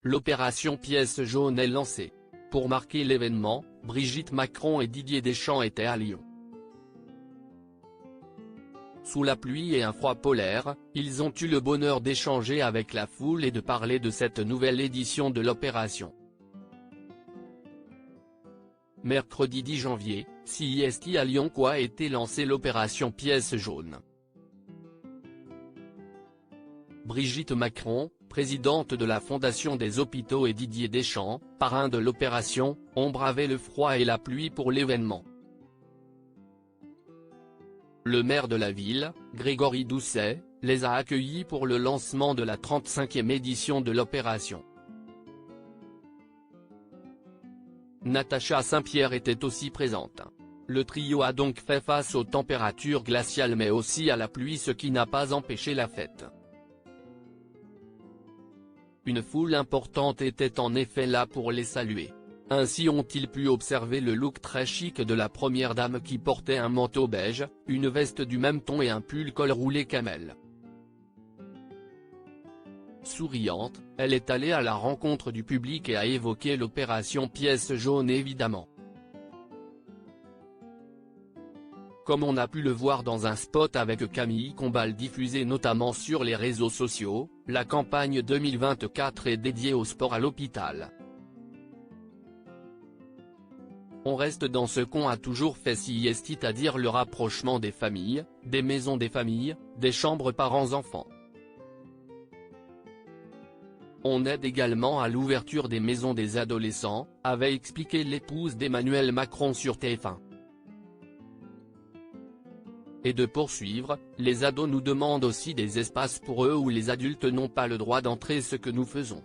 L'opération Pièce jaune est lancée. Pour marquer l'événement, Brigitte Macron et Didier Deschamps étaient à Lyon. Sous la pluie et un froid polaire, ils ont eu le bonheur d'échanger avec la foule et de parler de cette nouvelle édition de l'opération. Mercredi 10 janvier, CIST à Lyon a été lancée l'opération Pièce jaune. Brigitte Macron, présidente de la Fondation des Hôpitaux, et Didier Deschamps, parrain de l'opération, ont bravé le froid et la pluie pour l'événement. Le maire de la ville, Grégory Doucet, les a accueillis pour le lancement de la 35e édition de l'opération. Natacha Saint-Pierre était aussi présente. Le trio a donc fait face aux températures glaciales mais aussi à la pluie, ce qui n'a pas empêché la fête. Une foule importante était en effet là pour les saluer. Ainsi ont-ils pu observer le look très chic de la première dame qui portait un manteau beige, une veste du même ton et un pull col roulé camel. Souriante, elle est allée à la rencontre du public et a évoqué l'opération Pièce jaune évidemment. Comme on a pu le voir dans un spot avec Camille Combal diffusé notamment sur les réseaux sociaux, la campagne 2024 est dédiée au sport à l'hôpital. On reste dans ce qu'on a toujours fait, c'est-à-dire le rapprochement des familles, des maisons des familles, des chambres parents-enfants. On aide également à l'ouverture des maisons des adolescents, avait expliqué l'épouse d'Emmanuel Macron sur TF1. Et de poursuivre, les ados nous demandent aussi des espaces pour eux où les adultes n'ont pas le droit d'entrer, ce que nous faisons.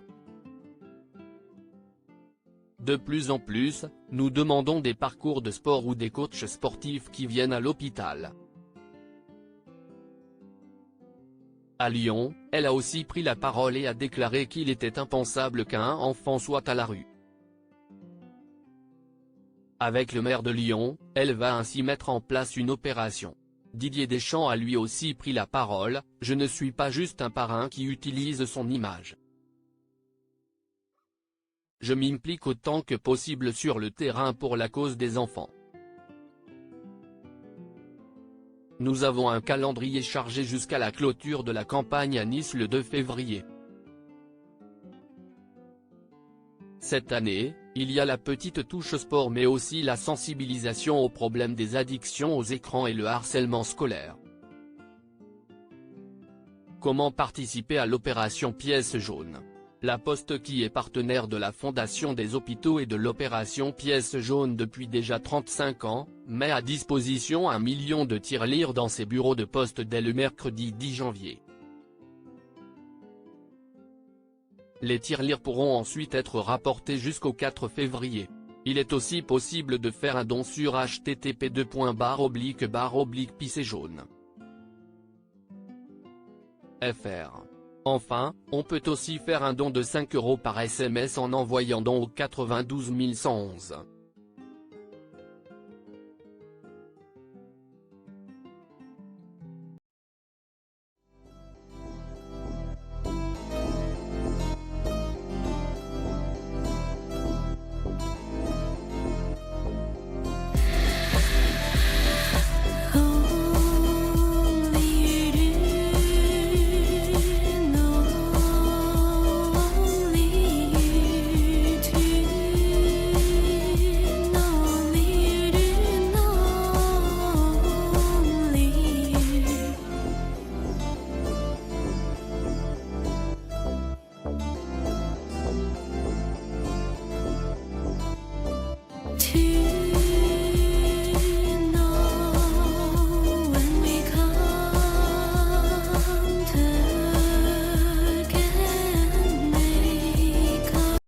De plus en plus, nous demandons des parcours de sport ou des coachs sportifs qui viennent à l'hôpital. À Lyon, elle a aussi pris la parole et a déclaré qu'il était impensable qu'un enfant soit à la rue. Avec le maire de Lyon, elle va ainsi mettre en place une opération. Didier Deschamps a lui aussi pris la parole: « Je ne suis pas juste un parrain qui utilise son image. Je m'implique autant que possible sur le terrain pour la cause des enfants. Nous avons un calendrier chargé jusqu'à la clôture de la campagne à Nice le 2 février. Cette année, il y a la petite touche sport mais aussi la sensibilisation aux problèmes des addictions aux écrans et le harcèlement scolaire. » Comment participer à l'opération Pièce jaune? La Poste, qui est partenaire de la Fondation des Hôpitaux et de l'opération Pièce jaune depuis déjà 35 ans, met à disposition 1 million de tirelires dans ses bureaux de poste dès le mercredi 10 janvier. Les tirelires pourront ensuite être rapportés jusqu'au 4 février. Il est aussi possible de faire un don sur http://picejaune.fr. Enfin, on peut aussi faire un don de 5 € par SMS en envoyant don au 92 111.